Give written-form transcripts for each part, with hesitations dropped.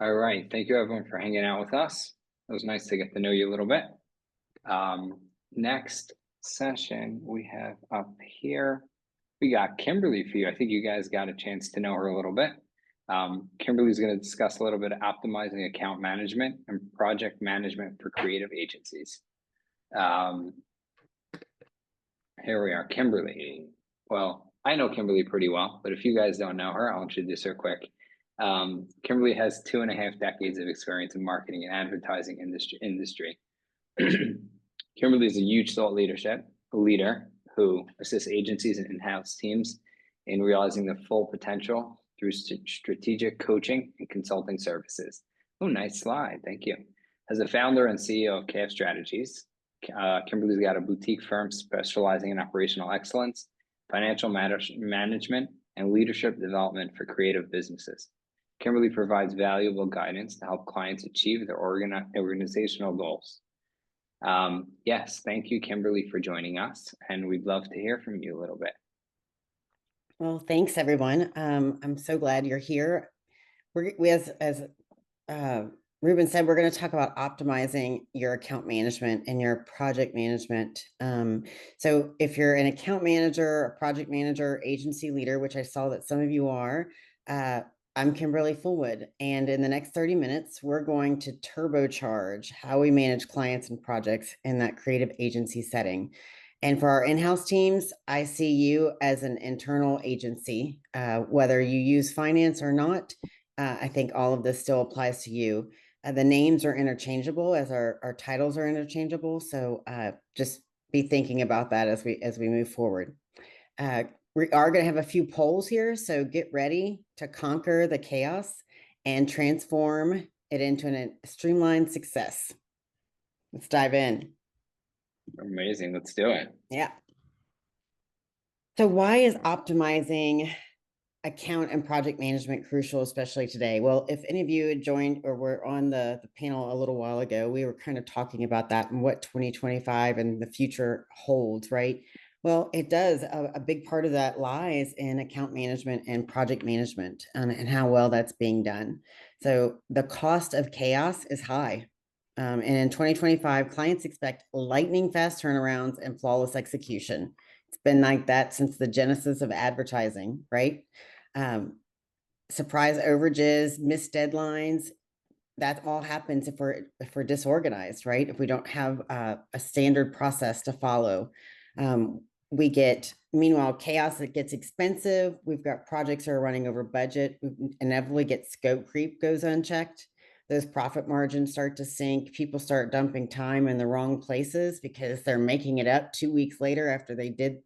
All right. Thank you everyone for hanging out with us. It was nice to get to know you a little bit. Next session we have up here, we got Kimberly for you. I think you guys got a chance to know her a little bit. Kimberly is going to discuss a little bit of optimizing account management and project management for creative agencies. Here we are, Kimberly. Well, I know Kimberly pretty well, but if you guys don't know her, I'll introduce her quick. Kimberly has 2.5 decades of experience in marketing and advertising industry. Kimberly is a huge thought leader who assists agencies and in-house teams in realizing the full potential through strategic coaching and consulting services. Oh, nice slide. Thank you. As a founder and CEO of KF Strategies, Kimberly's got a boutique firm specializing in operational excellence, financial management, and leadership development for creative businesses. Kimberly provides valuable guidance to help clients achieve their organizational goals. Yes, thank you, Kimberly, for joining us, and we'd love to hear from you a little bit. Well, thanks, everyone. I'm so glad you're here. As Ruben said, we're going to talk about optimizing your account management and your project management. So if you're an account manager, a project manager, agency leader, which I saw that some of you are, I'm Kimberley Fulwood. And in the next 30 minutes, we're going to turbocharge how we manage clients and projects in that creative agency setting. And for our in-house teams, I see you as an internal agency, whether you use finance or not. I think all of this still applies to you. The names are interchangeable as our titles are interchangeable. So just be thinking about that as we move forward. We are going to have a few polls here. So get ready to conquer the chaos and transform it into a streamlined success. Let's dive in. Amazing. Let's do it. Yeah. So why is optimizing account and project management crucial, especially today? Well, if any of you had joined or were on the panel a little while ago, we were kind of talking about that and what 2025 and the future holds, right? Well, it does. A big part of that lies in account management and project management and how well that's being done. So the cost of chaos is high. And in 2025, clients expect lightning fast turnarounds and flawless execution. It's been like that since the genesis of advertising, right? Surprise overages, missed deadlines. That all happens if we're disorganized, right? If we don't have a standard process to follow. We get, meanwhile, chaos that gets expensive. We've got projects that are running over budget. We inevitably get scope creep goes unchecked. Those profit margins start to sink. People start dumping time in the wrong places because they're making it up 2 weeks later after they did,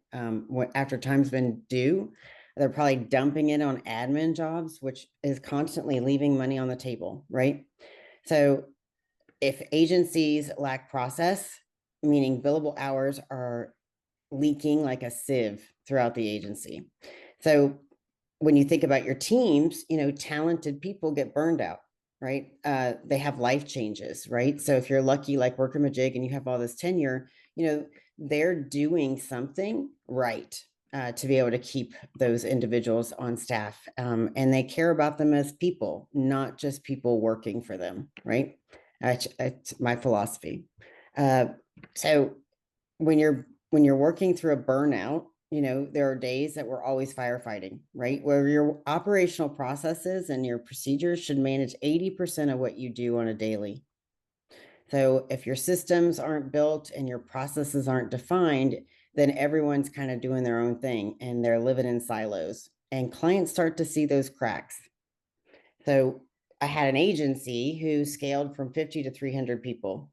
after time's been due. They're probably dumping it on admin jobs, which is constantly leaving money on the table, right? So if agencies lack process, meaning billable hours are leaking like a sieve throughout the agency. So when you think about your teams, talented people get burned out, right? They have life changes, right? So if you're lucky like Workamajig and you have all this tenure, they're doing something right to be able to keep those individuals on staff. And they care about them as people, not just people working for them, right? It's my philosophy. So when you're working through a burnout, there are days that we're always firefighting, right? Where your operational processes and your procedures should manage 80% of what you do on a daily. So if your systems aren't built and your processes aren't defined, then everyone's kind of doing their own thing and they're living in silos. And clients start to see those cracks. So I had an agency who scaled from 50 to 300 people.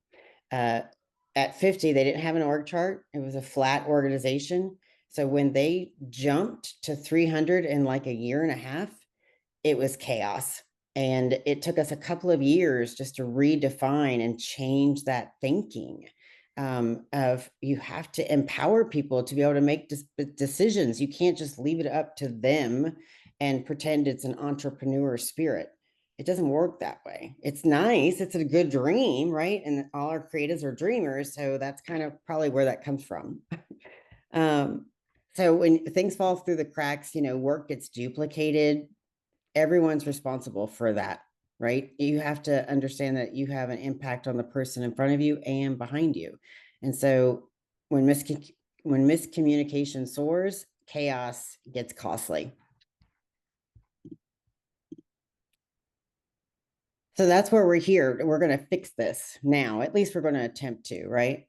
At 50, they didn't have an org chart. It was a flat organization. So when they jumped to 300 in like a year and a half, it was chaos. And it took us a couple of years just to redefine and change that thinking of you have to empower people to be able to make decisions. You can't just leave it up to them and pretend it's an entrepreneur spirit. It doesn't work that way. It's nice. It's a good dream, right? And all our creatives are dreamers. So that's kind of probably where that comes from. So when things fall through the cracks, work gets duplicated. Everyone's responsible for that, right? You have to understand that you have an impact on the person in front of you and behind you. And so when miscommunication soars, chaos gets costly. So that's where we're here. We're going to fix this now. At least we're going to attempt to, right?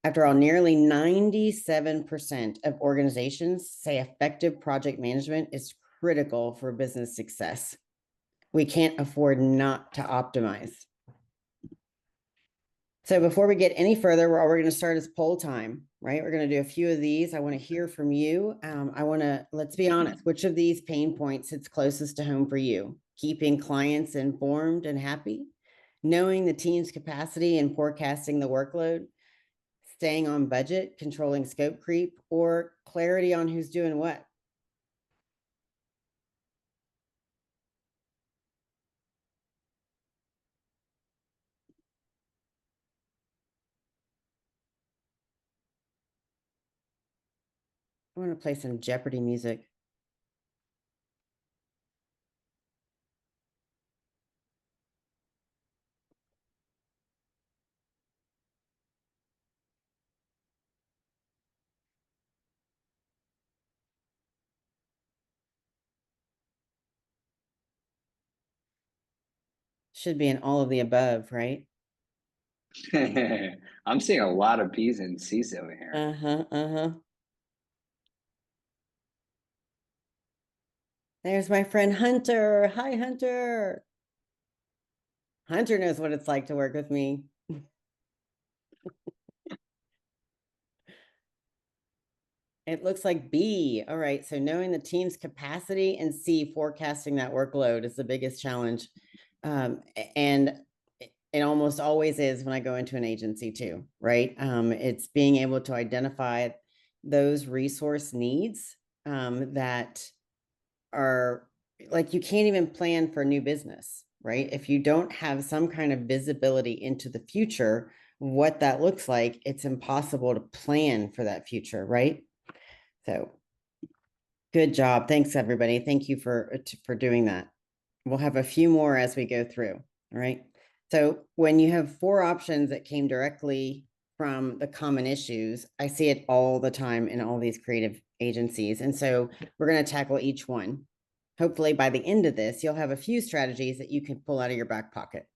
After all, nearly 97% of organizations say effective project management is critical for business success. We can't afford not to optimize. So before we get any further, we're going to start as poll time, right? We're going to do a few of these. I want to hear from you. Let's be honest, which of these pain points sits closest to home for you? Keeping clients informed and happy, knowing the team's capacity and forecasting the workload, staying on budget, controlling scope creep, or clarity on who's doing what? I want to play some Jeopardy music. Should be in all of the above, right? I'm seeing a lot of P's and C's over here. There's my friend Hunter. Hi, Hunter. Hunter knows what it's like to work with me. It looks like B. All right. So knowing the team's capacity, and C, forecasting that workload is the biggest challenge. And it almost always is when I go into an agency too, right? It's being able to identify those resource needs that are like, you can't even plan for new business, right? If you don't have some kind of visibility into the future, what that looks like, it's impossible to plan for that future, right? So good job. Thanks, everybody. Thank you for doing that. We'll have a few more as we go through. All right. So when you have 4 options that came directly from the common issues, I see it all the time in all these creative agencies. And so we're going to tackle each one. Hopefully by the end of this, you'll have a few strategies that you can pull out of your back pocket.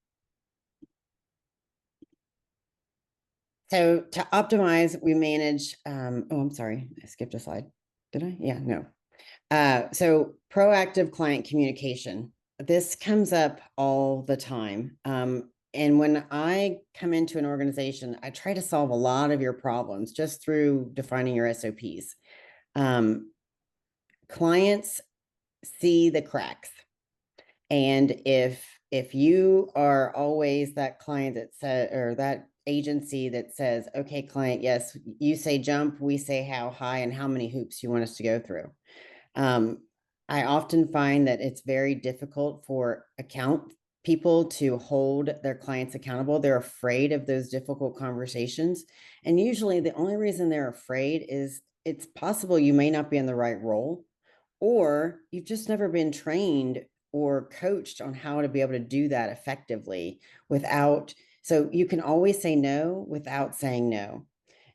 So to optimize, we manage, oh, I'm sorry, I skipped a slide. Did I? Yeah, no. So proactive client communication. This comes up all the time. And when I come into an organization, I try to solve a lot of your problems just through defining your SOPs. Clients see the cracks. And if you are always that client that said, or that agency that says, okay, client, yes, you say jump, we say how high and how many hoops you want us to go through. I often find that it's very difficult for account people to hold their clients accountable. They're afraid of those difficult conversations. And usually the only reason they're afraid is it's possible you may not be in the right role, or you've just never been trained or coached on how to be able to do that effectively without. So you can always say no without saying no.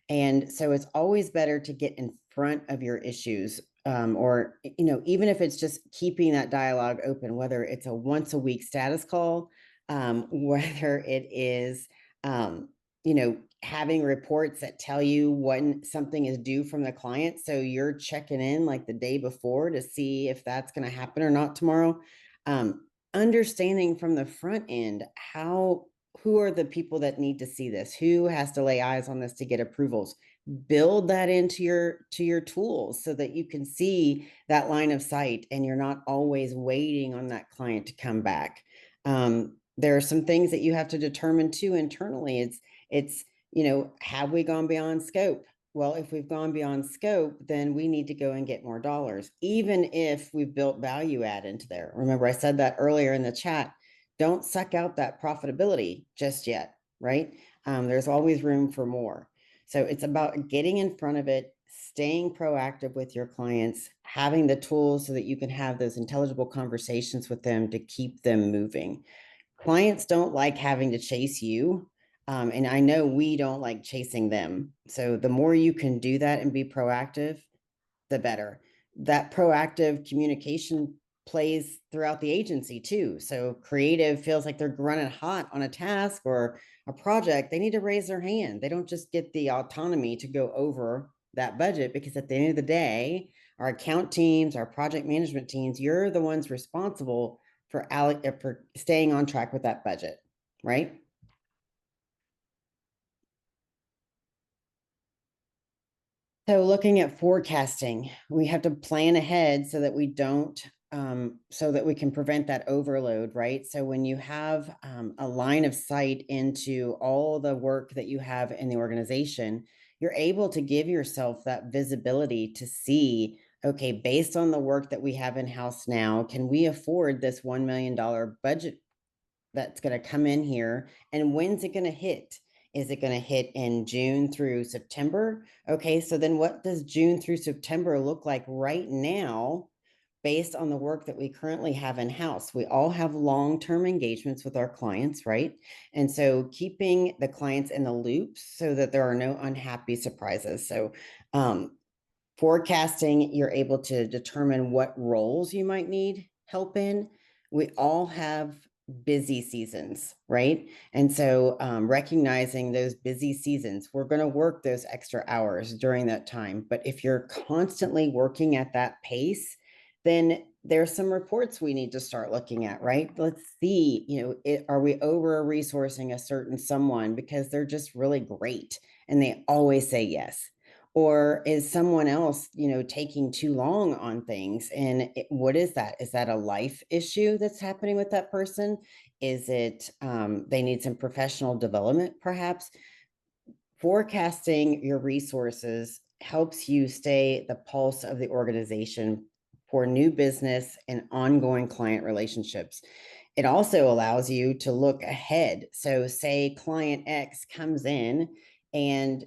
And so it's always better to get in front of your issues, or, even if it's just keeping that dialogue open, whether it's a once a week status call, whether it is, having reports that tell you when something is due from the client. So you're checking in like the day before to see if that's going to happen or not tomorrow. Understanding from the front end who are the people that need to see this, who has to lay eyes on this to get approvals. Build that into your tools so that you can see that line of sight and you're not always waiting on that client to come back. There are some things that you have to determine too internally. It's have we gone beyond scope? Well, if we've gone beyond scope, then we need to go and get more dollars, even if we've built value add into there. Remember, I said that earlier in the chat. Don't suck out that profitability just yet, right? There's always room for more. So it's about getting in front of it, staying proactive with your clients, having the tools so that you can have those intelligible conversations with them to keep them moving. clients don't like having to chase you. And I know we don't like chasing them. So the more you can do that and be proactive, the better. That proactive communication plays throughout the agency too. So creative feels like they're running hot on a task or a project. They need to raise their hand. They don't just get the autonomy to go over that budget, because at the end of the day, our account teams, our project management teams, you're the ones responsible for staying on track with that budget, right? So looking at forecasting, we have to plan ahead so that we don't, so that we can prevent that overload, right? So when you have a line of sight into all the work that you have in the organization, you're able to give yourself that visibility to see, okay, based on the work that we have in-house now, can we afford this $1 million budget that's going to come in here, and when's it going to hit? Is it going to hit in June through September? Okay, so then what does June through September look like right now based on the work that we currently have in house? We all have long-term engagements with our clients, right? And so keeping the clients in the loop so that there are no unhappy surprises. So forecasting, you're able to determine what roles you might need help in. We all have busy seasons, right? And so recognizing those busy seasons, we're going to work those extra hours during that time. But if you're constantly working at that pace, then there's some reports we need to start looking at, right? Let's see, are we over resourcing a certain someone because they're just really great and they always say yes? Or is someone else, taking too long on things? And what is that? Is that a life issue that's happening with that person? Is it they need some professional development, perhaps? Forecasting your resources helps you stay the pulse of the organization for new business and ongoing client relationships. It also allows you to look ahead. So say client X comes in and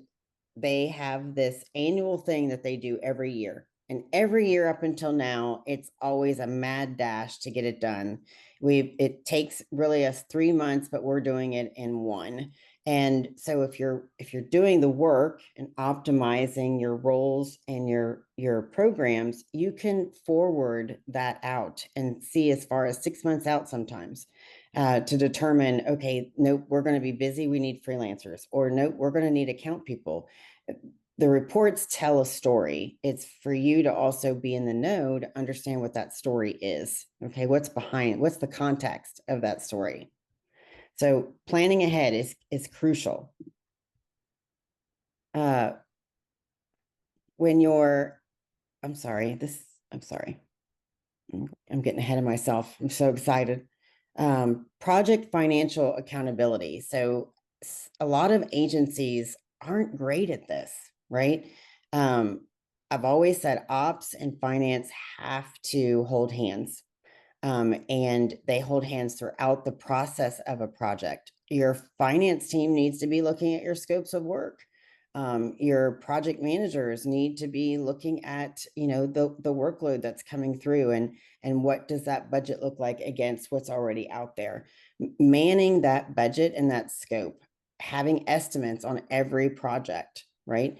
they have this annual thing that they do every year. And every year up until now, it's always a mad dash to get it done. It takes really us 3 months, but we're doing it in one. And so if you're doing the work and optimizing your roles and your programs, you can forward that out and see as far as 6 months out sometimes, to determine, okay, nope, we're going to be busy, we need freelancers, or nope, we're going to need account people. The reports tell a story. It's for you to also be in the know to understand what that story is. Okay, what's the context of that story? So planning ahead is crucial. When you're, I'm sorry, I'm getting ahead of myself. I'm so excited. Project financial accountability. So a lot of agencies aren't great at this, right? I've always said ops and finance have to hold hands. And they hold hands throughout the process of a project. Your finance team needs to be looking at your scopes of work. Your project managers need to be looking at, the workload that's coming through, and what does that budget look like against what's already out there. Manning that budget and that scope, having estimates on every project, right?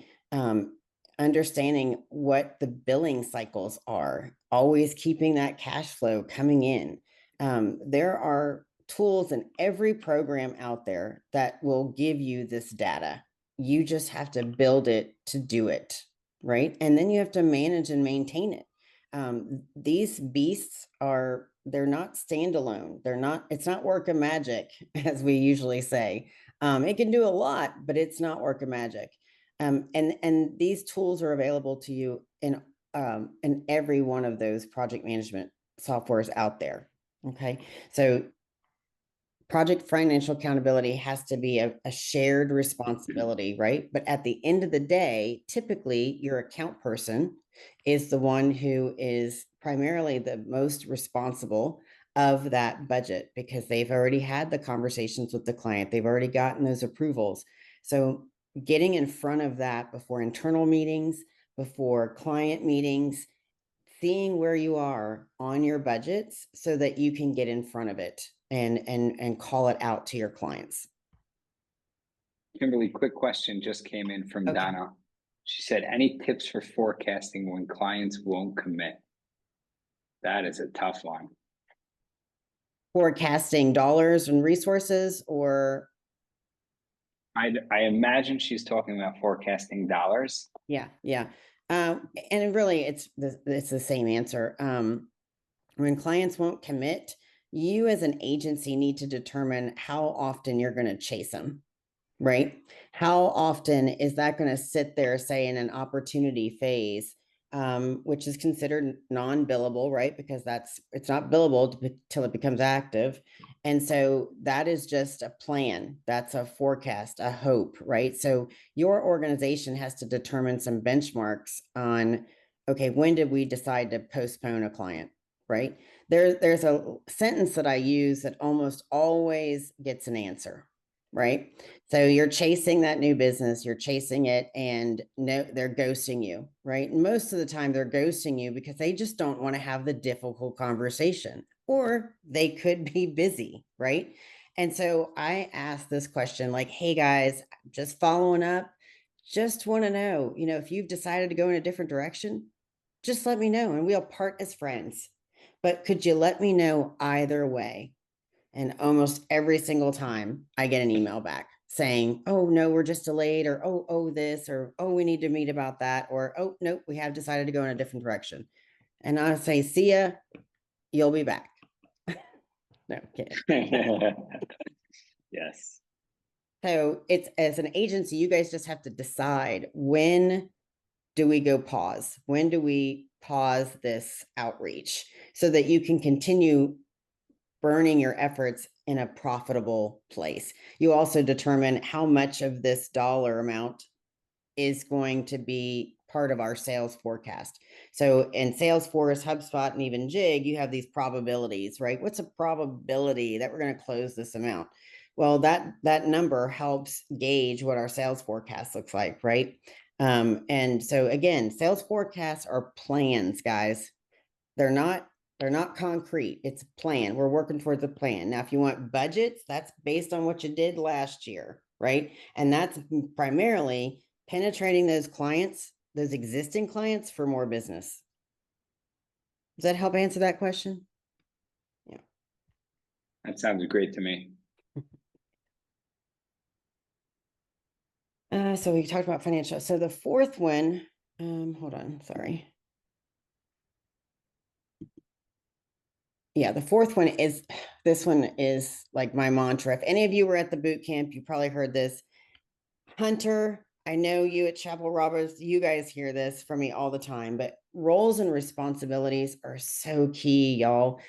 Understanding what the billing cycles are, always keeping that cash flow coming in. There are tools in every program out there that will give you this data. You just have to build it to do it, right? And then you have to manage and maintain it. These beasts they're not standalone. It's not Workamajig, as we usually say. It can do a lot, but it's not Workamajig. And these tools are available to you in every one of those project management softwares out there. Okay, so project financial accountability has to be a shared responsibility, right? But at the end of the day, typically your account person is the one who is primarily the most responsible of that budget, because they've already had the conversations with the client. They've already gotten those approvals. So getting in front of that before internal meetings, before client meetings, seeing where you are on your budgets so that you can get in front of it. and call it out to your clients. Kimberly, quick question just came in from Okay. Donna. She said, any tips for forecasting when clients won't commit? That is a tough one. Forecasting dollars and resources, or I imagine she's talking about forecasting dollars. yeah. And really it's the same answer. When clients won't commit, you as an agency need to determine how often you're going to chase them, right? How often is that going to sit there, say, in an opportunity phase, which is considered non-billable, right? Because it's not billable till it becomes active. And so that is just a plan. That's a forecast, a hope, right? So your organization has to determine some benchmarks on, okay, when did we decide to postpone a client, right? There's a sentence that I use that almost always gets an answer, right? So you're chasing that new business, you're chasing it, and no, they're ghosting you, right? And most of the time they're ghosting you because they just don't want to have the difficult conversation, or they could be busy, right? And so I asked this question like, hey guys, just following up, just want to know, if you've decided to go in a different direction, just let me know and we'll part as friends. But could you let me know either way? And almost every single time I get an email back saying, oh, no, we're just delayed, or this, or oh, we need to meet about that, or oh, nope, we have decided to go in a different direction. And I'll say, see ya, you'll be back. No, I'm kidding. Yes. So it's, as an agency, you guys just have to decide, when do we go pause? When do we pause this outreach so that you can continue burning your efforts in a profitable place? You also determine how much of this dollar amount is going to be part of our sales forecast. So in Salesforce, HubSpot, and even Jig, you have these probabilities, right? What's a probability that we're going to close this amount? Well, that number helps gauge what our sales forecast looks like, right? And so again, sales forecasts are plans, guys. They're not concrete. It's a plan. We're working towards a plan. Now, if you want budgets, that's based on what you did last year, right? And that's primarily penetrating those clients, those existing clients, for more business. Does that help answer that question? Yeah. That sounds great to me. So we talked about financial. So the fourth one, hold on, sorry. Yeah, the fourth one is, this one is like my mantra. If any of you were at the boot camp, you probably heard this. Hunter, I know you at Chapel Roberts, you guys hear this from me all the time, but roles and responsibilities are so key, y'all.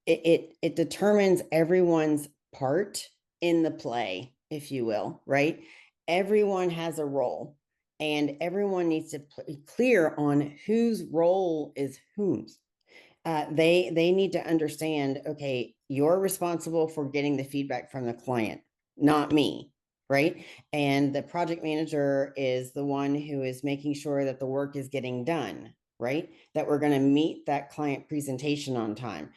It determines everyone's part in the play, if you will, right? Everyone has a role, and everyone needs to be clear on whose role is whose. They need to understand, okay, you're responsible for getting the feedback from the client, not me, right? And the project manager is the one who is making sure that the work is getting done, right? That we're going to meet that client presentation on time.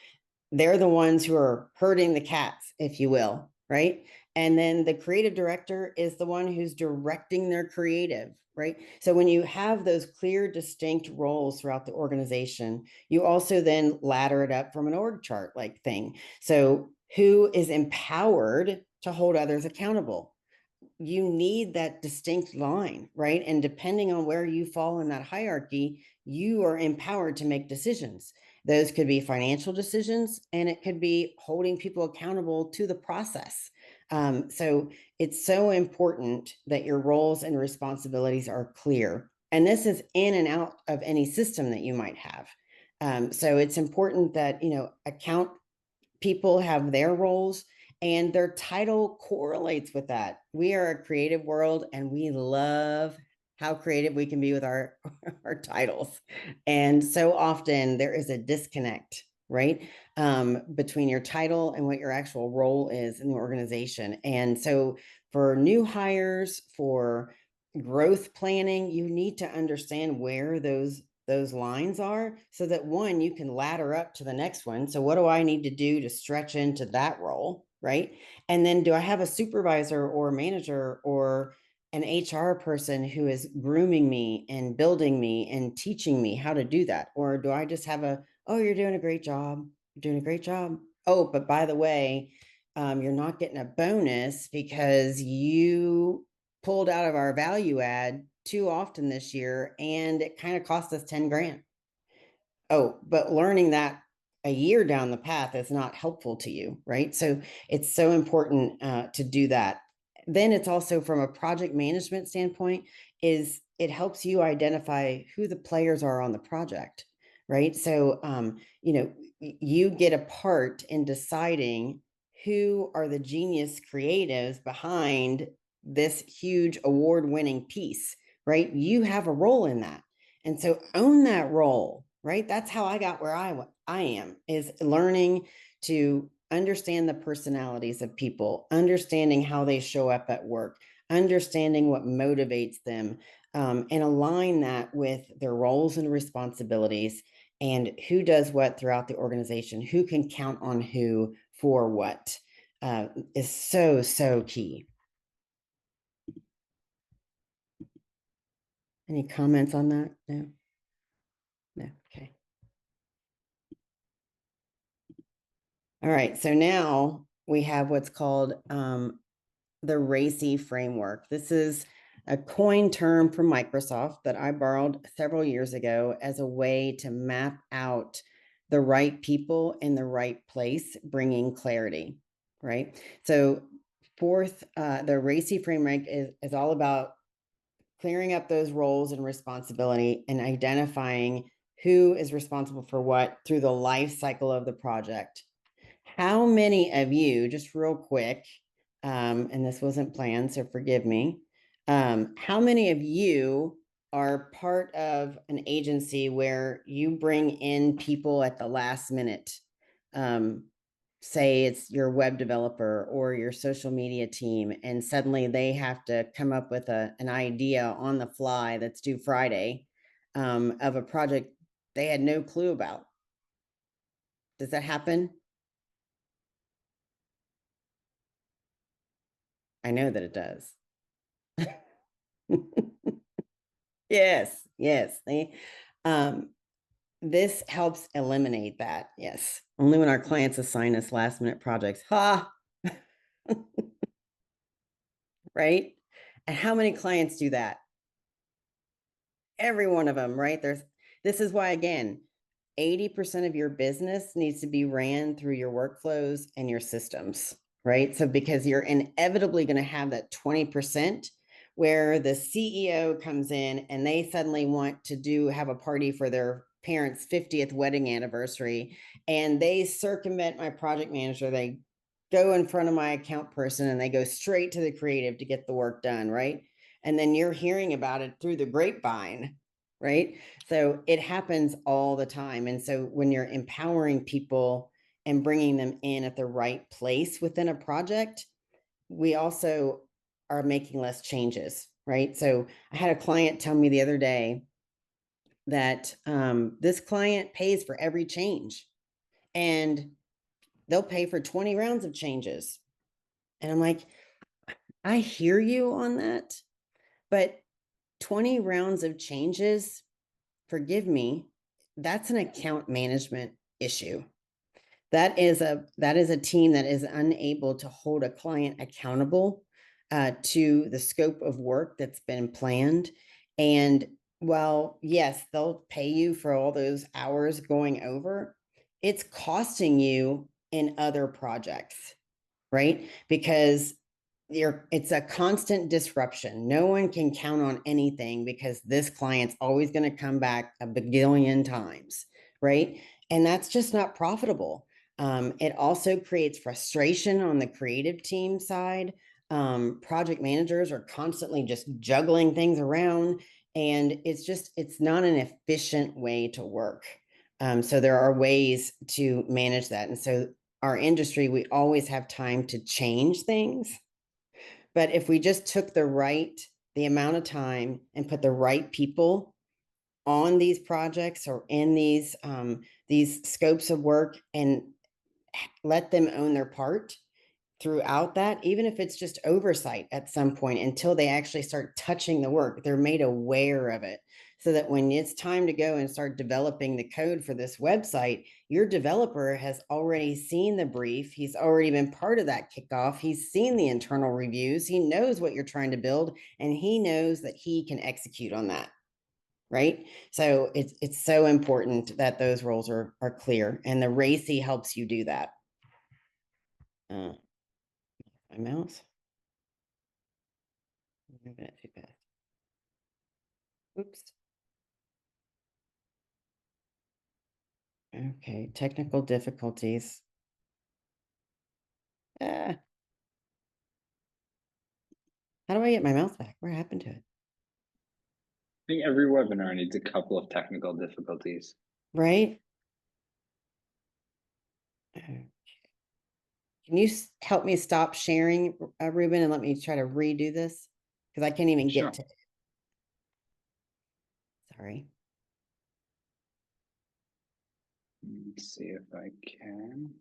They're the ones who are herding the cats, if you will, right? And then the creative director is the one who's directing their creative, right? So when you have those clear, distinct roles throughout the organization, you also then ladder it up from an org chart like thing. So who is empowered to hold others accountable? You need that distinct line, right? And depending on where you fall in that hierarchy, you are empowered to make decisions. Those could be financial decisions, and it could be holding people accountable to the process. So it's so important that your roles and responsibilities are clear. And this is in and out of any system that you might have. So it's important that, account people have their roles and their title correlates with that. We are a creative world, and we love how creative we can be with our titles. And so often there is a disconnect, right? Between your title and what your actual role is in the organization. And so for new hires, for growth planning, you need to understand where those those lines are, so that one, you can ladder up to the next one. So what do I need to do to stretch into that role, right? And then do I have a supervisor or a manager or an HR person who is grooming me and building me and teaching me how to do that? Or do I just have oh, you're doing a great job. You're doing a great job. Oh, but by the way, you're not getting a bonus because you pulled out of our value add too often this year and it kind of cost us 10 grand. Oh, but learning that a year down the path is not helpful to you, right? So it's so important to do that. Then it's also from a project management standpoint, is it helps you identify who the players are on the project, right? So you get a part in deciding who are the genius creatives behind this huge award-winning piece, right? You have a role in that. And so own that role, right? That's how I got where I am, is learning to understand the personalities of people, understanding how they show up at work, understanding what motivates them, and align that with their roles and responsibilities and who does what throughout the organization, who can count on who for what, is so, so key. Any comments on that? No? No, okay. All right, so now we have what's called the RACI framework. This is a coined term from Microsoft that I borrowed several years ago as a way to map out the right people in the right place, bringing clarity, right? So fourth, the RACI framework is all about clearing up those roles and responsibility and identifying who is responsible for what through the life cycle of the project. How many of you, just real quick, and this wasn't planned, so forgive me, how many of you are part of an agency where you bring in people at the last minute? Say it's your web developer or your social media team, and suddenly they have to come up with an idea on the fly that's due Friday, of a project they had no clue about. Does that happen? I know that it does. Yes, yes. This helps eliminate that. Yes. Only when our clients assign us last minute projects. Ha! Right? And how many clients do that? Every one of them, right? This is why, again, 80% of your business needs to be ran through your workflows and your systems, right? So because you're inevitably going to have that 20% where the CEO comes in and they suddenly want to have a party for their parents' 50th wedding anniversary, and they circumvent my project manager. They go in front of my account person and they go straight to the creative to get the work done, right? And then you're hearing about it through the grapevine, right? So it happens all the time. And so when you're empowering people and bringing them in at the right place within a project, we also are making less changes, right? So I had a client tell me the other day that this client pays for every change and they'll pay for 20 rounds of changes. And I'm like, I hear you on that, but 20 rounds of changes, forgive me, that's an account management issue. That is a team that is unable to hold a client accountable to the scope of work that's been planned. And while, yes, they'll pay you for all those hours going over, it's costing you in other projects, right? Because it's a constant disruption. No one can count on anything because this client's always going to come back a bagillion times, right? And that's just not profitable. It also creates frustration on the creative team side. Project managers are constantly just juggling things around, and it's not an efficient way to work. So there are ways to manage that. And so our industry, we always have time to change things. But if we just took the amount of time and put the right people on these projects or in these scopes of work, and let them own their part throughout that, even if it's just oversight at some point until they actually start touching the work, they're made aware of it. So that when it's time to go and start developing the code for this website, your developer has already seen the brief. He's already been part of that kickoff. He's seen the internal reviews. He knows what you're trying to build, and he knows that he can execute on that. Right. So it's so important that those roles are clear, and the RACI helps you do that. My mouse. Moving it too fast. Oops. Okay, technical difficulties. How do I get my mouse back? What happened to it? I think every webinar needs a couple of technical difficulties. Right? Okay. Can you help me stop sharing, Ruben, and let me try to redo this? Because I can't even Sure. get to it. Sorry. Let's see if I can.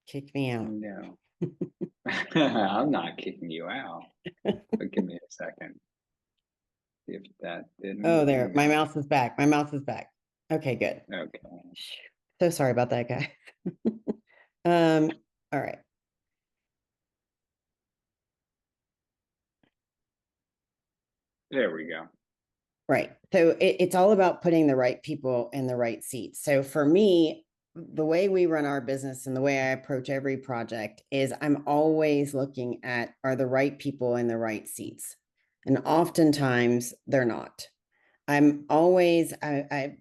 Kick me out. No. I'm not kicking you out. But give me a second. See if that didn't. Oh, there. My mouse is back. My mouse is back. Okay, good. Okay. So sorry about that, guy. All right. There we go. Right. So it's all about putting the right people in the right seats. So for me, the way we run our business and the way I approach every project is I'm always looking at, are the right people in the right seats? And oftentimes they're not. I'm always,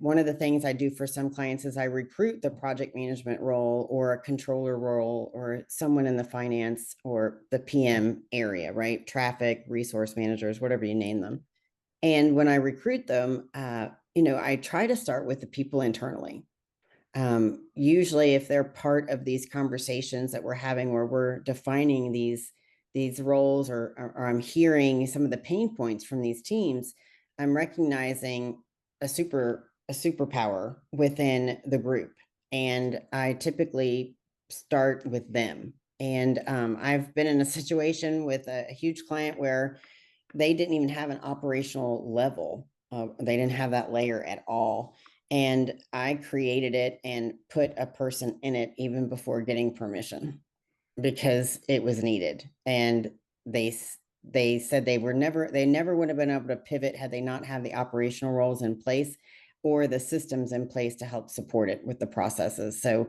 one of the things I do for some clients is I recruit the project management role or a controller role or someone in the finance or the PM area, right? Traffic, resource managers, whatever you name them. And when I recruit them, I try to start with the people internally. Usually, if they're part of these conversations that we're having, where we're defining these roles, or I'm hearing some of the pain points from these teams, I'm recognizing a superpower within the group, and I typically start with them. And I've been in a situation with a huge client where they didn't even have an operational level. They didn't have that layer at all. And I created it and put a person in it even before getting permission because it was needed. And they said they never would have been able to pivot had they not had the operational roles in place or the systems in place to help support it with the processes. So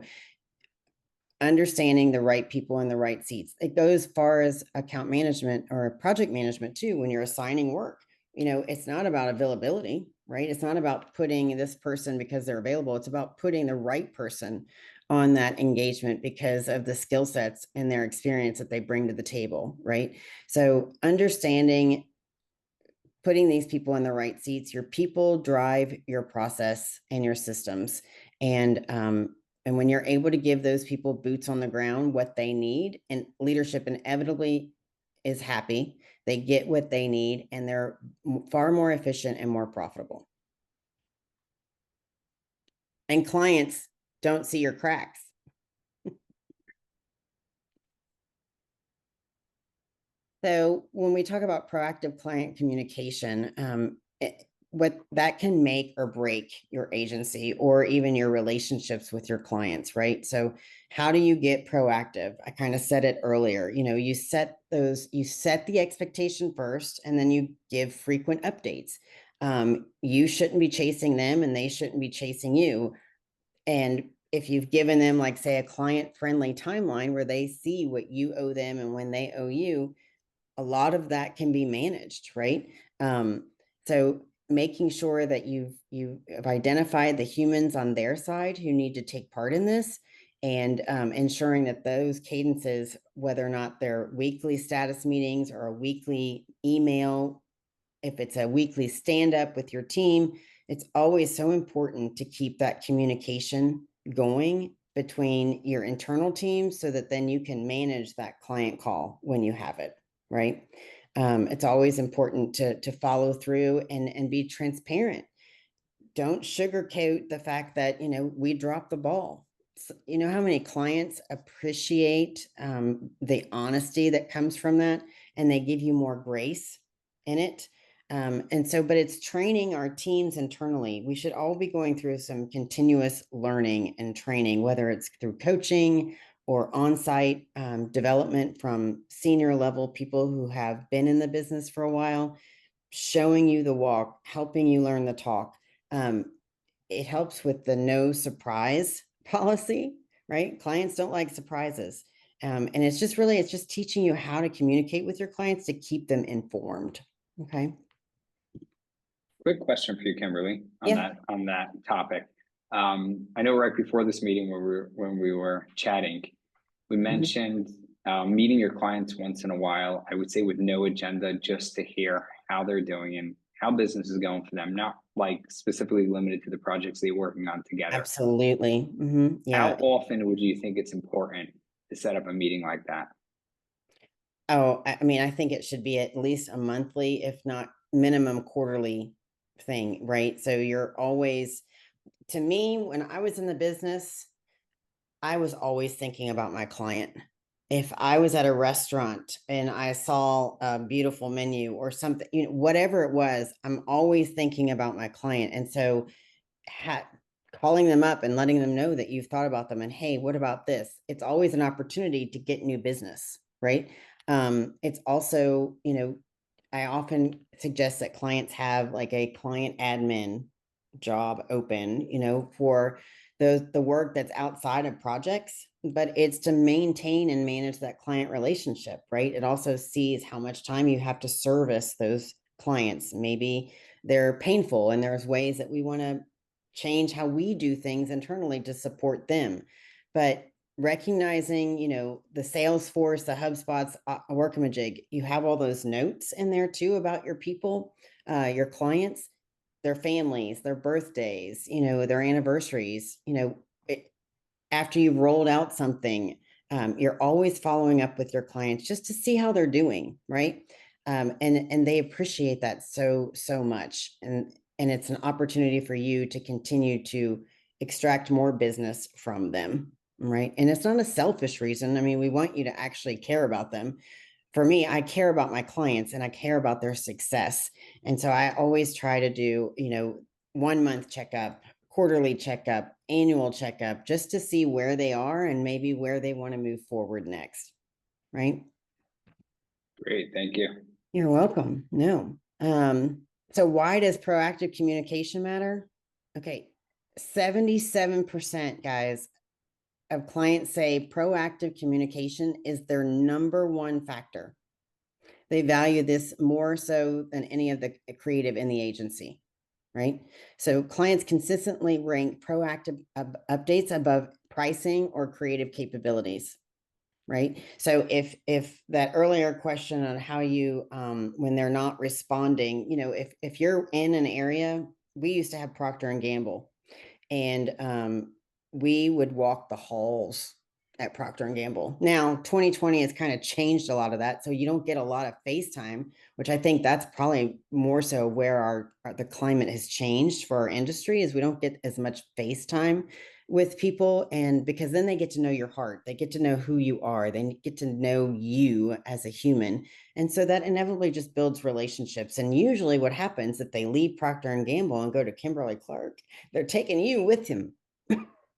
understanding the right people in the right seats. It goes far as account management or project management too. When you're assigning work, it's not about availability, right? It's not about putting this person because they're available. It's about putting the right person on that engagement because of the skill sets and their experience that they bring to the table, right? So understanding, putting these people in the right seats. Your people drive your process and your systems. And when you're able to give those people boots on the ground, what they need, and leadership inevitably is happy, they get what they need, and they're far more efficient and more profitable. And clients don't see your cracks. So when we talk about proactive client communication, what that can make or break your agency or even your relationships with your clients, right? So how do you get proactive? I kind of said it earlier. You set the expectation first, and then you give frequent updates. You shouldn't be chasing them, and they shouldn't be chasing you. And if you've given them, like, say, a client friendly timeline where they see what you owe them and when they owe you, a lot of that can be managed, right? So making sure that you've identified the humans on their side who need to take part in this, and ensuring that those cadences, whether or not they're weekly status meetings or a weekly email, if it's a weekly stand up with your team, it's always so important to keep that communication going between your internal teams so that then you can manage that client call when you have it, right? It's always important to follow through and be transparent. Don't sugarcoat the fact that, we dropped the ball. So, you know how many clients appreciate the honesty that comes from that, and they give you more grace in it. But it's training our teams internally. We should all be going through some continuous learning and training, whether it's through coaching or on-site development from senior level people who have been in the business for a while, showing you the walk, helping you learn the talk. It helps with the no surprise policy, right? Clients don't like surprises. And it's just teaching you how to communicate with your clients to keep them informed. Okay. Quick question for you, Kimberly, on Yeah. that topic. I know right before this meeting when we were chatting, we mentioned meeting your clients once in a while, I would say with no agenda, just to hear how they're doing and how business is going for them, not like specifically limited to the projects they're working on together. Absolutely. How Yeah. often would you think it's important to set up a meeting like that? Oh, I mean, I think it should be at least a monthly, if not minimum quarterly thing, right? So you're always, to me, when I was in the business, I was always thinking about my client. If I was at a restaurant and I saw a beautiful menu or something, whatever it was, I'm always thinking about my client. And so calling them up and letting them know that you've thought about them and, hey, what about this? It's always an opportunity to get new business, right? It's also, I often suggest that clients have like a client admin job open, for the work that's outside of projects, but it's to maintain and manage that client relationship, right? It also sees how much time you have to service those clients. Maybe they're painful and there's ways that we want to change how we do things internally to support them. But recognizing, the Salesforce, the HubSpots, Workamajig, you have all those notes in there too about your people, your clients, their families, their birthdays, their anniversaries, after you've rolled out something, you're always following up with your clients just to see how they're doing, right? And they appreciate that so much, and it's an opportunity for you to continue to extract more business from them, right? And it's not a selfish reason. I mean, we want you to actually care about them. For me, I care about my clients and I care about their success. And so I always try to do, 1 month checkup, quarterly checkup, annual checkup, just to see where they are and maybe where they want to move forward next. Right. Great, thank you. You're welcome. No. So why does proactive communication matter? Okay. 77%, guys, of clients say proactive communication is their number one factor. They value this more so than any of the creative in the agency, right? So clients consistently rank proactive updates above pricing or creative capabilities, right? So if that earlier question on how you when they're not responding, if you're in an area, we used to have Procter and Gamble, and we would walk the halls at Procter and Gamble. Now 2020 has kind of changed a lot of that, so you don't get a lot of FaceTime, which I think that's probably more so where the climate has changed for our industry, is we don't get as much FaceTime with people, and because then they get to know your heart, they get to know who you are, they get to know you as a human, and so that inevitably just builds relationships. And usually what happens if they leave Procter and Gamble and go to Kimberly Clark, they're taking you with him.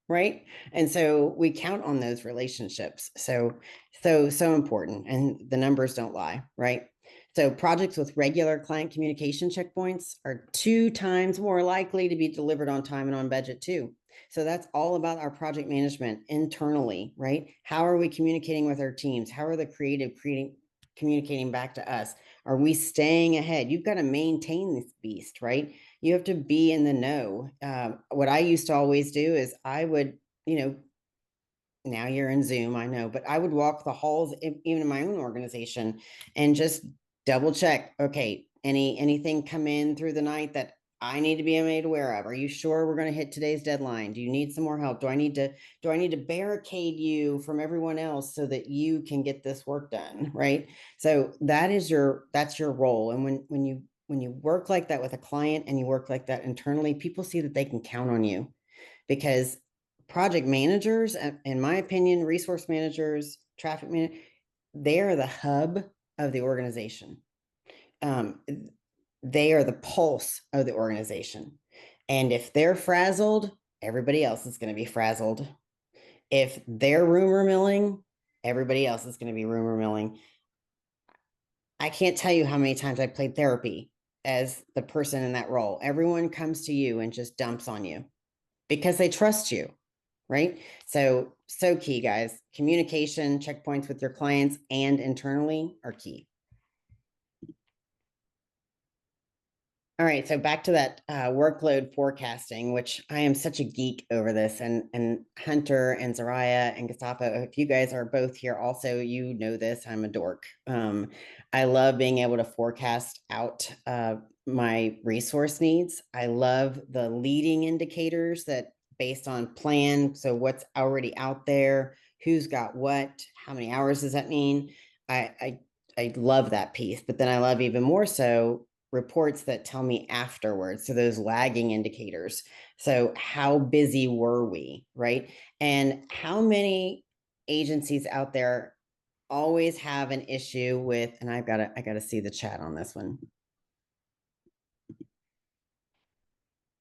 Right. And so we count on those relationships. So important. And the numbers don't lie. Right. So projects with regular client communication checkpoints are 2 times more likely to be delivered on time and on budget too. So that's all about our project management internally, right? How are we communicating with our teams? How are the communicating back to us? Are we staying ahead? You've got to maintain this beast, right? You have to be in the know. What I used to always do is I would, now you're in Zoom, I know, but I would walk the halls, even in my own organization, and just double check. Okay, anything come in through the night that I need to be made aware of. Are you sure we're going to hit today's deadline? Do you need some more help? Do I need to barricade you from everyone else so that you can get this work done? Right. So that's your role. And when you work like that with a client and you work like that internally, people see that they can count on you, because project managers, in my opinion, resource managers, traffic managers, they are the hub of the organization. Um, they are the pulse of the organization. And if they're frazzled, everybody else is going to be frazzled. If they're rumor milling, everybody else is going to be rumor milling. I can't tell you how many times I played therapy as the person in that role. Everyone comes to you and just dumps on you because they trust you, right? So key, guys. Communication, checkpoints with your clients and internally are key. All right, so back to that workload forecasting, which I am such a geek over this, and Hunter and Zariah and Gustavo, if you guys are both here, also you know this, I'm a dork. I love being able to forecast out my resource needs. I love the leading indicators that based on plan, so what's already out there, who's got what, how many hours does that mean? I love that piece, but then I love even more so reports that tell me afterwards. So those lagging indicators. So how busy were we, right? And how many agencies out there always have an issue with, and I gotta see the chat on this one.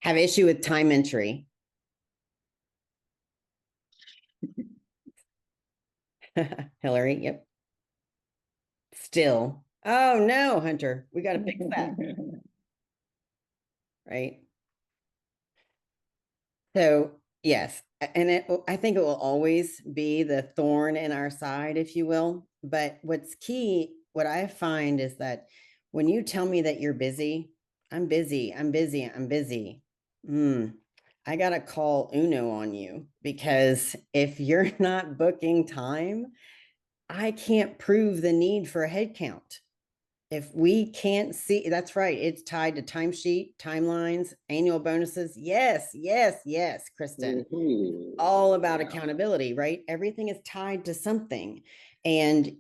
Have issue with time entry. Hillary, yep. Still. Oh no, Hunter, we got to fix that. Right. So yes, and I think it will always be the thorn in our side, if you will. But what's key, what I find is that when you tell me that you're busy, I'm busy, I'm busy, I'm busy. I gotta call Uno on you, because if you're not booking time, I can't prove the need for a head count. If we can't see, that's right. It's tied to timesheet, timelines, annual bonuses. Yes, yes, yes, Kristen. All about accountability, right? Everything is tied to something. And,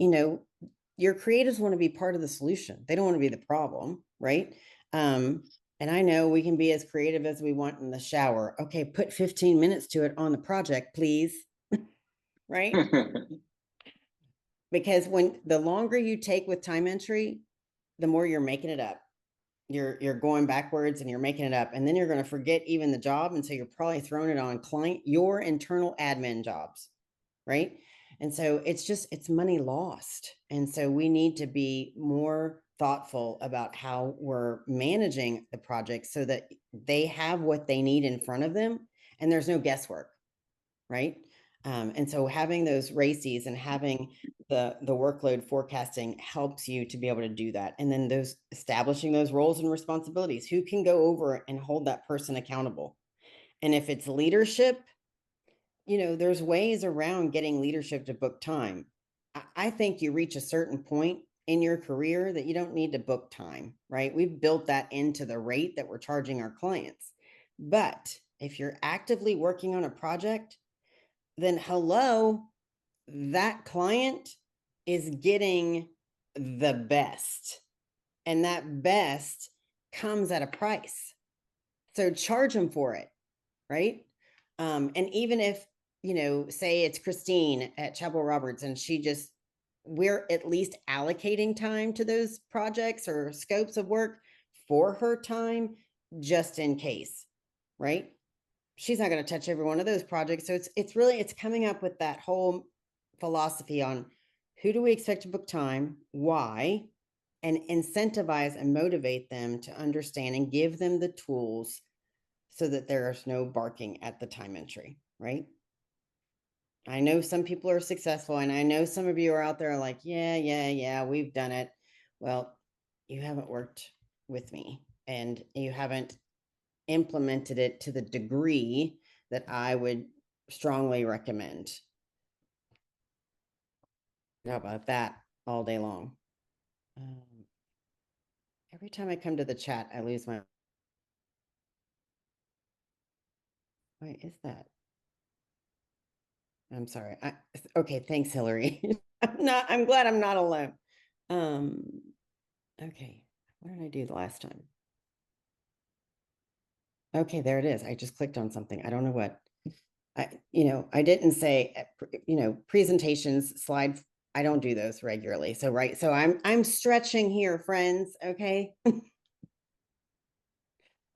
your creatives want to be part of the solution. They don't want to be the problem, right? And I know we can be as creative as we want in the shower. Okay, put 15 minutes to it on the project, please. Right? Because when the longer you take with time entry, the more you're making it up. You're going backwards and you're making it up, and then you're going to forget even the job, and so you're probably throwing it on your internal admin jobs, right? And so it's money lost. And so we need to be more thoughtful about how we're managing the project so that they have what they need in front of them and there's no guesswork, right? And so having those RACIs and having the workload forecasting helps you to be able to do that. And then those establishing those roles and responsibilities, who can go over and hold that person accountable. And if it's leadership, there's ways around getting leadership to book time. I think you reach a certain point in your career that you don't need to book time, right? We've built that into the rate that we're charging our clients. But if you're actively working on a project, then hello, that client is getting the best. And that best comes at a price. So charge them for it, right? And even if, say it's Christine at Chapel Roberts and we're at least allocating time to those projects or scopes of work for her time, just in case, right? She's not going to touch every one of those projects. So it's coming up with that whole philosophy on who do we expect to book time, why, and incentivize and motivate them to understand and give them the tools so that there's no barking at the time entry, right? I know some people are successful, and I know some of you are out there like, yeah, we've done it. Well, you haven't worked with me and you haven't implemented it to the degree that I would strongly recommend. How about that all day long? Every time I come to the chat, I lose my Why is that? I'm sorry. Okay, thanks, Hillary. I'm glad I'm not alone. Okay, what did I do the last time? Okay, there it is. I just clicked on something. I don't know what. I didn't say, presentations, slide. I don't do those regularly. So, right. So I'm stretching here, friends. Okay. All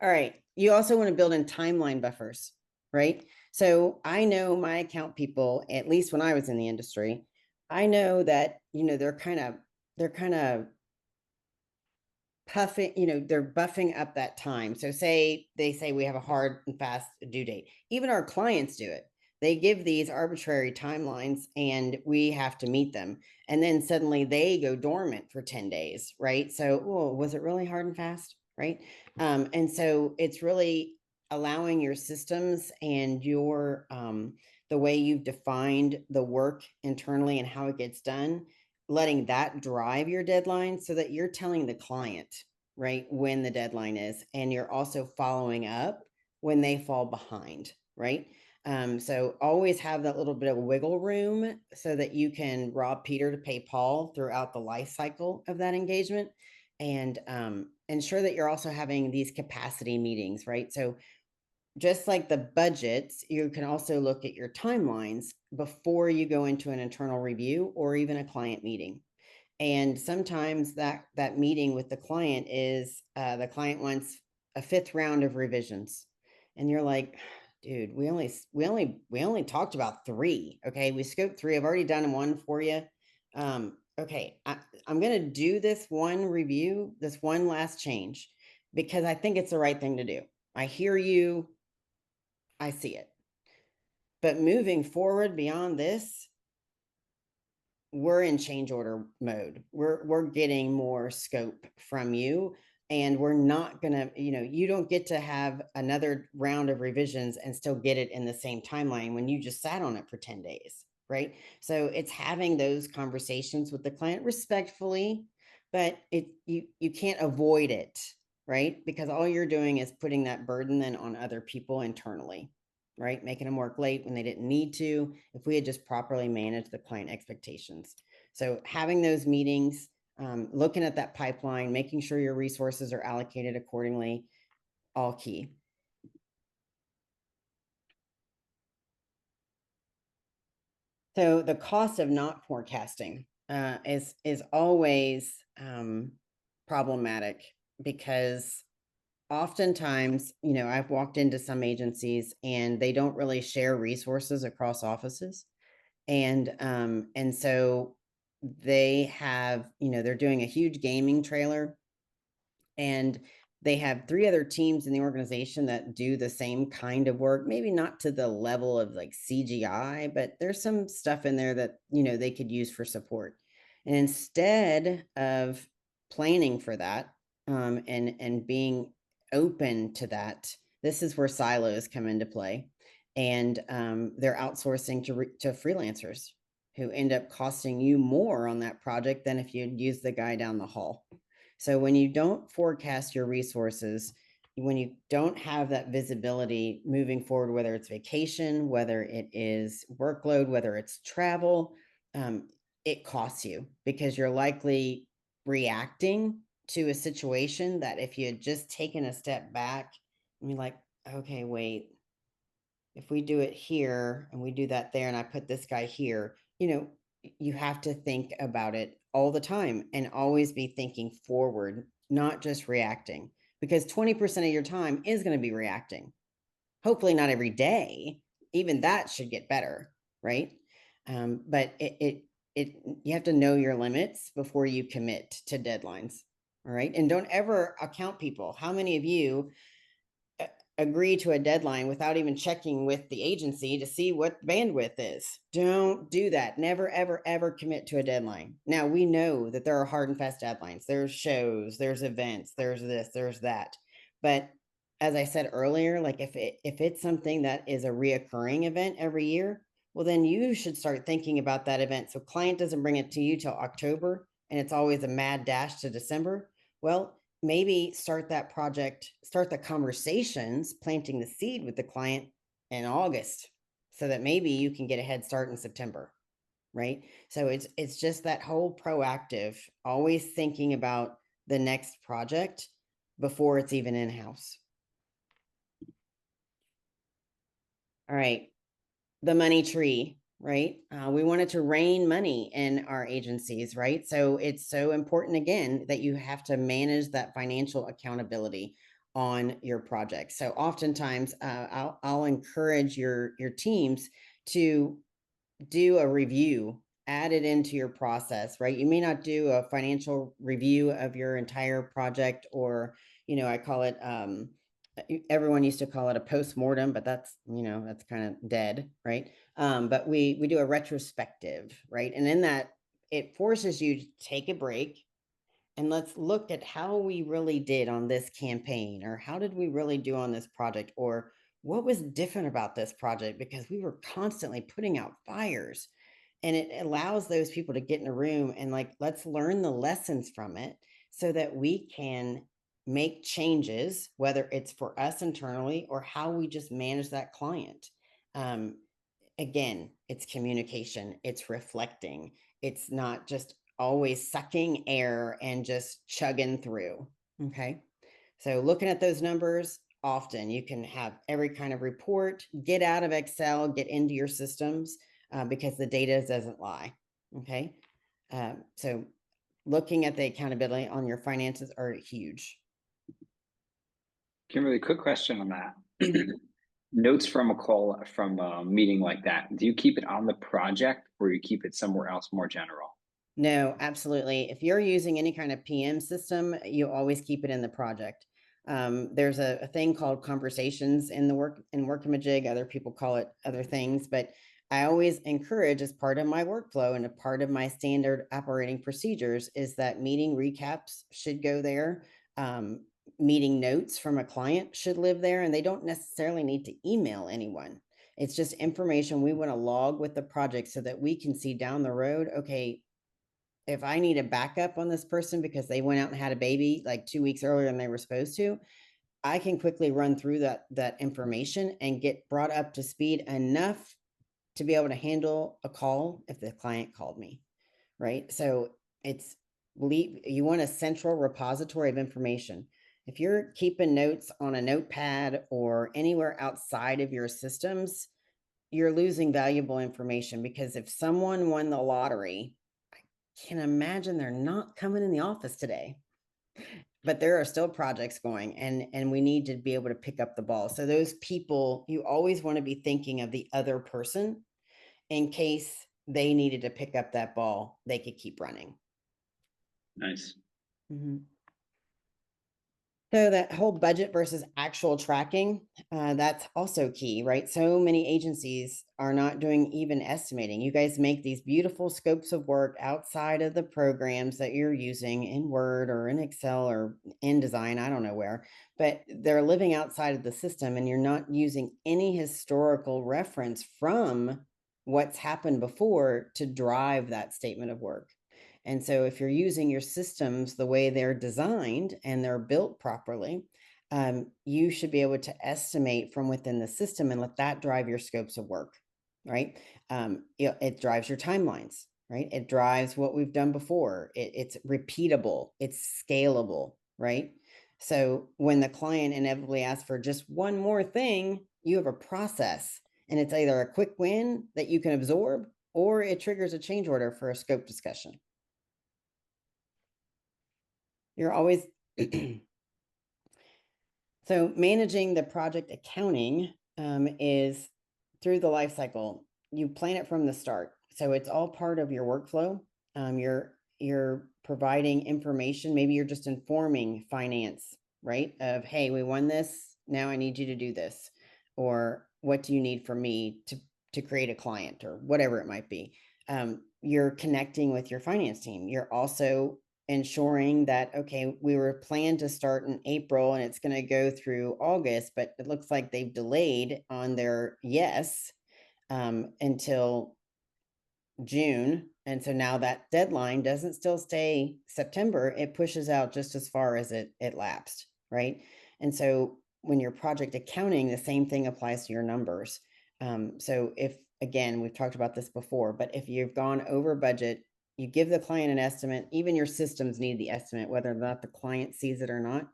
right. You also want to build in timeline buffers, right? So I know my account people, at least when I was in the industry, I know that, they're kind of puffing, they're buffing up that time. So they say we have a hard and fast due date. Even our clients do it. They give these arbitrary timelines and we have to meet them. And then suddenly they go dormant for 10 days, right? So, was it really hard and fast? Right. And so it's really allowing your systems and the way you've defined the work internally and how it gets done, letting that drive your deadline so that you're telling the client, right, when the deadline is, and you're also following up when they fall behind, right? So always have that little bit of wiggle room so that you can rob Peter to pay Paul throughout the life cycle of that engagement, and ensure that you're also having these capacity meetings, right? So just like the budgets, you can also look at your timelines before you go into an internal review or even a client meeting. And sometimes that meeting with the client is the client wants a fifth round of revisions, and you're like, dude, we only talked about three. Okay, we scoped three. I've already done one for you. Okay, I'm gonna do this one review, this one last change, because I think it's the right thing to do. I hear you. I see it. But moving forward beyond this, we're in change order mode. We're getting more scope from you, and we're not gonna, you don't get to have another round of revisions and still get it in the same timeline when you just sat on it for 10 days, right? So it's having those conversations with the client respectfully, but you can't avoid it, right? Because all you're doing is putting that burden then on other people internally, right? Making them work late when they didn't need to, if we had just properly managed the client expectations. So having those meetings, looking at that pipeline, making sure your resources are allocated accordingly, all key. So the cost of not forecasting is always problematic, because oftentimes, I've walked into some agencies and they don't really share resources across offices. And so they have, they're doing a huge gaming trailer, and they have three other teams in the organization that do the same kind of work, maybe not to the level of like CGI, but there's some stuff in there that, they could use for support. And instead of planning for that, and being open to that, this is where silos come into play. And they're outsourcing to freelancers who end up costing you more on that project than if you'd use the guy down the hall. So when you don't forecast your resources, when you don't have that visibility moving forward, whether it's vacation, whether it is workload, whether it's travel, it costs you, because you're likely reacting to a situation that if you had just taken a step back and be like, okay, wait, if we do it here and we do that there and I put this guy here, you have to think about it all the time and always be thinking forward, not just reacting, because 20% of your time is going to be reacting. Hopefully not every day. Even that should get better, right? But you have to know your limits before you commit to deadlines. All right. And don't ever account people. How many of you agree to a deadline without even checking with the agency to see what bandwidth is? Don't do that. Never, ever, ever commit to a deadline. Now, we know that there are hard and fast deadlines. There's shows, there's events, there's this, there's that. But as I said earlier, like if it's something that is a reoccurring event every year, well, then you should start thinking about that event. So client doesn't bring it to you till October and it's always a mad dash to December. Well, maybe start that project, start the conversations, planting the seed with the client in August so that maybe you can get a head start in September, right? So it's just that whole proactive, always thinking about the next project before it's even in-house. All right, the money tree, right? We wanted to rain money in our agencies, right? So it's so important, again, that you have to manage that financial accountability on your project. So oftentimes I'll encourage your teams to do a review, add it into your process, right? You may not do a financial review of your entire project, or, I call it, everyone used to call it a post-mortem, but that's, that's kind of dead, right? But we do a retrospective, right? And in that, it forces you to take a break and let's look at how we really did on this campaign, or how did we really do on this project, or what was different about this project, because we were constantly putting out fires. And it allows those people to get in a room and, like, let's learn the lessons from it so that we can make changes, whether it's for us internally or how we just manage that client. Again, it's communication, it's reflecting, it's not just always sucking air and just chugging through. Okay. So looking at those numbers, often you can have every kind of report, get out of Excel, get into your systems, because the data doesn't lie. Okay. So looking at the accountability on your finances are huge. Kimberly, quick question on that. Notes from a call, from a meeting like that, do you keep it on the project or you keep it somewhere else more general? No, absolutely. If you're using any kind of PM system, you always keep it in the project. There's a thing called conversations in Workamajig. Other people call it other things, but I always encourage, as part of my workflow and a part of my standard operating procedures, is that meeting recaps should go there. Meeting notes from a client should live there, and they don't necessarily need to email anyone. It's just information we want to log with the project so that we can see down the road, okay, if I need a backup on this person because they went out and had a baby like 2 weeks earlier than they were supposed to, I can quickly run through that information and get brought up to speed enough to be able to handle a call if the client called me, right? So you want a central repository of information. If you're keeping notes on a notepad or anywhere outside of your systems, you're losing valuable information, because if someone won the lottery, can imagine they're not coming in the office today, but there are still projects going, and we need to be able to pick up the ball. So those people, you always want to be thinking of the other person in case they needed to pick up that ball, they could keep running. Nice. Mm-hmm. So that whole budget versus actual tracking, that's also key, right? So many agencies are not doing even estimating. You guys make these beautiful scopes of work outside of the programs that you're using in Word or in Excel or InDesign, I don't know where, but they're living outside of the system, and you're not using any historical reference from what's happened before to drive that statement of work. And so if you're using your systems the way they're designed and they're built properly, you should be able to estimate from within the system and let that drive your scopes of work, right? It drives your timelines, right? It drives what we've done before. It's repeatable, it's scalable, right? So when the client inevitably asks for just one more thing, you have a process, and it's either a quick win that you can absorb, or it triggers a change order for a scope discussion. You're always so managing the project accounting is through the life cycle. You plan it from the start, so it's all part of your workflow. You're providing information. Maybe you're just informing finance, right? Of, hey, we won this. Now I need you to do this, or what do you need from me to create a client, or whatever it might be. You're connecting with your finance team. You're also ensuring that, okay, we were planned to start in April and it's going to go through August, but it looks like they've delayed on their yes until June. And so now that deadline doesn't still stay September, it pushes out just as far as it lapsed, right? And so when you're project accounting, the same thing applies to your numbers. So if, again, we've talked about this before, but if you've gone over budget, you give the client an estimate, even your systems need the estimate, whether or not the client sees it or not,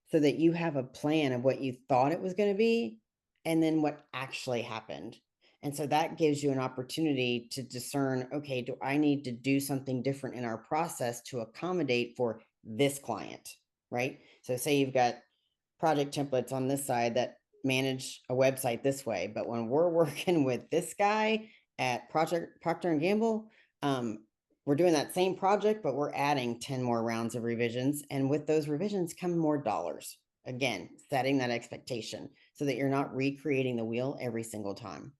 so that you have a plan of what you thought it was going to be and then what actually happened. And so that gives you an opportunity to discern, okay, do I need to do something different in our process to accommodate for this client, right? So say you've got project templates on this side that manage a website this way, but when we're working with this guy at Project Procter and Gamble, we're doing that same project, but we're adding 10 more rounds of revisions. And with those revisions come more dollars. Again, setting that expectation so that you're not recreating the wheel every single time,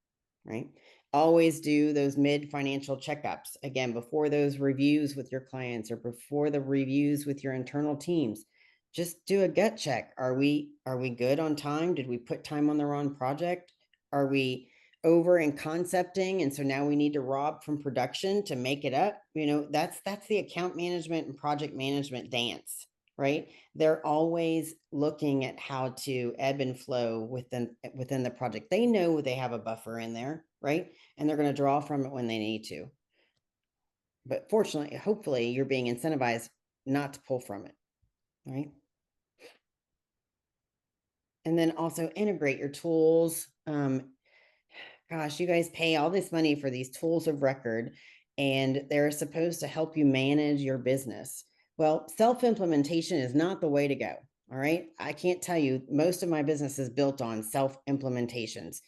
right? Always do those mid financial checkups. Again, before those reviews with your clients or before the reviews with your internal teams, just do a gut check. Are we good on time? Did we put time on the wrong project? Are we over in concepting, and so now we need to rob from production to make it up? That's the account management and project management dance, right? They're always looking at how to ebb and flow within the project. They know they have a buffer in there, right? And they're going to draw from it when they need to. But fortunately, hopefully you're being incentivized not to pull from it, right? And then also integrate your tools. Gosh, you guys pay all this money for these tools of record, and they're supposed to help you manage your business. Well, self-implementation is not the way to go. All right. I can't tell you, most of my business is built on self-implementations.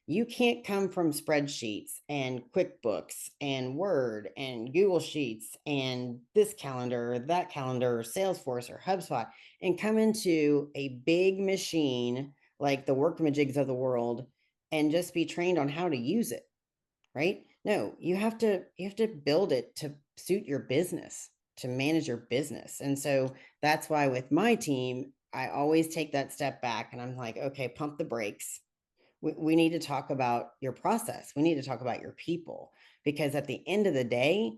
You can't come from spreadsheets and QuickBooks and Word and Google Sheets and this calendar or that calendar or Salesforce or HubSpot and come into a big machine like the Workamajigs of the world and just be trained on how to use it, right? No, you have to build it to suit your business, to manage your business. And so that's why with my team, I always take that step back and I'm like, okay, pump the brakes. We need to talk about your process. We need to talk about your people, because at the end of the day,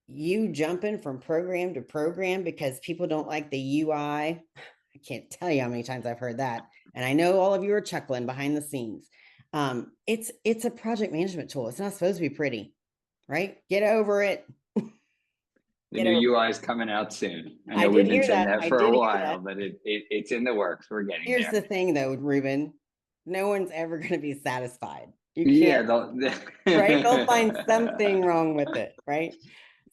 you jumping from program to program because people don't like the UI. I can't tell you how many times I've heard that. And I know all of you are chuckling behind the scenes. It's a project management tool. It's not supposed to be pretty, right? Get over it. The new UI is coming out soon. I know we've been saying that for a while, but it's in the works. We're getting Here's there. the thing though, Ruben, no one's ever going to be satisfied. You Yeah, can't, right? They'll find something wrong with it, right?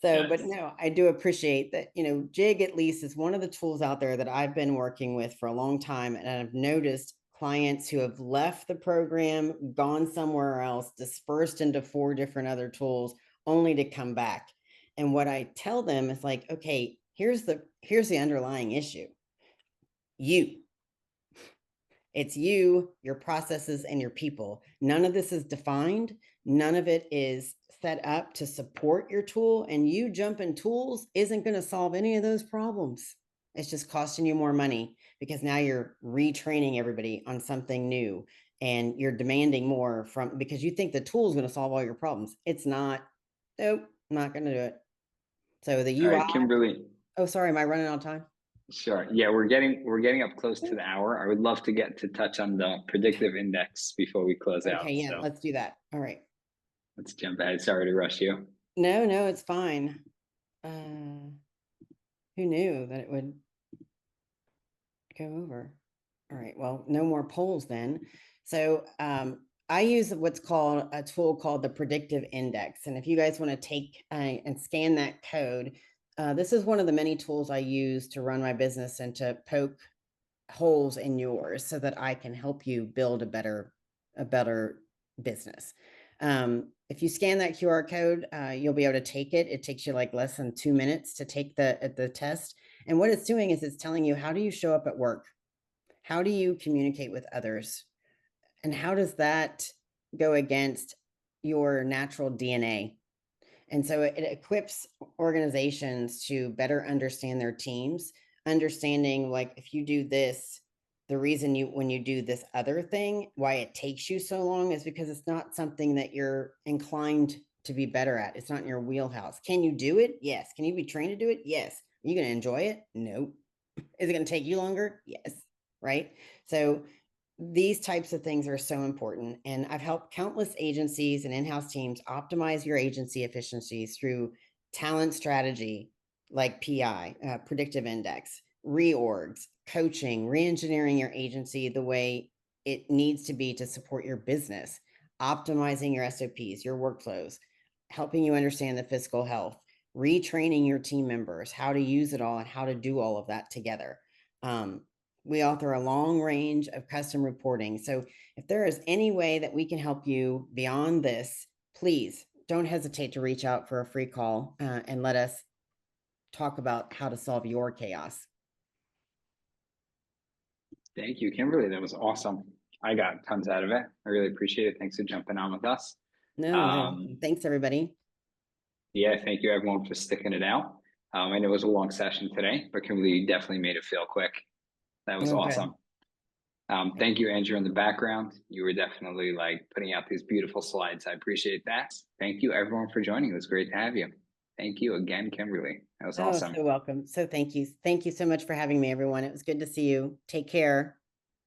So, but yes. no, I do appreciate that, Jig at least is one of the tools out there that I've been working with for a long time. And I've noticed clients who have left the program, gone somewhere else, dispersed into 4 different other tools, only to come back. And what I tell them is like, okay, here's the underlying issue. It's you, your processes, and your people. None of this is defined. None of it is set up to support your tool. And you jumping tools isn't going to solve any of those problems. It's just costing you more money because now you're retraining everybody on something new and you're demanding more from, because you think the tool is going to solve all your problems. It's not. Nope, not going to do it. So the UI. All right, Kimberly. Oh, sorry. Am I running out of time? Sure. Yeah, we're getting up close to the hour. I would love to get to touch on the predictive index before we close out. Okay, yeah, So let's do that. All right. let's jump ahead. Sorry to rush you. No, it's fine. Who knew that it would go over? All right, well, no more polls then. So I use what's called a tool called the predictive index. And if you guys want to take and scan that code, this is one of the many tools I use to run my business and to poke holes in yours so that I can help you build a better business. If you scan that QR code, you'll be able to take it. It takes you like less than 2 minutes to take the test. And what it's doing is it's telling you, how do you show up at work? How do you communicate with others? And how does that go against your natural DNA? And so it equips organizations to better understand their teams, understanding like if you do this, the reason when you do this other thing, why it takes you so long is because it's not something that you're inclined to be better at. It's not in your wheelhouse. Can you do it? Yes. Can you be trained to do it? Yes. Are you going to enjoy it? No. Is it going to take you longer? Yes. right? So these types of things are so important. And I've helped countless agencies and in-house teams optimize your agency efficiencies through talent strategy, like PI, predictive index, reorgs, coaching, re-engineering your agency the way it needs to be to support your business, optimizing your SOPs, your workflows, helping you understand the fiscal health, retraining your team members, how to use it all and how to do all of that together. We author a long range of custom reporting. So if there is any way that we can help you beyond this, please don't hesitate to reach out for a free call and let us talk about how to solve your chaos. Thank you, Kimberly. That was awesome. I got tons out of it. I really appreciate it. Thanks for jumping on with us. No, thanks everybody. Yeah, thank you everyone for sticking it out. I know it was a long session today, but Kimberly definitely made it feel quick. That was awesome. Thank you, Andrew, in the background. You were definitely like putting out these beautiful slides. I appreciate that. Thank you, everyone, for joining. It was great to have you. Thank you again, Kimberly. That was awesome. So welcome. So thank you. Thank you so much for having me, everyone. It was good to see you. Take care.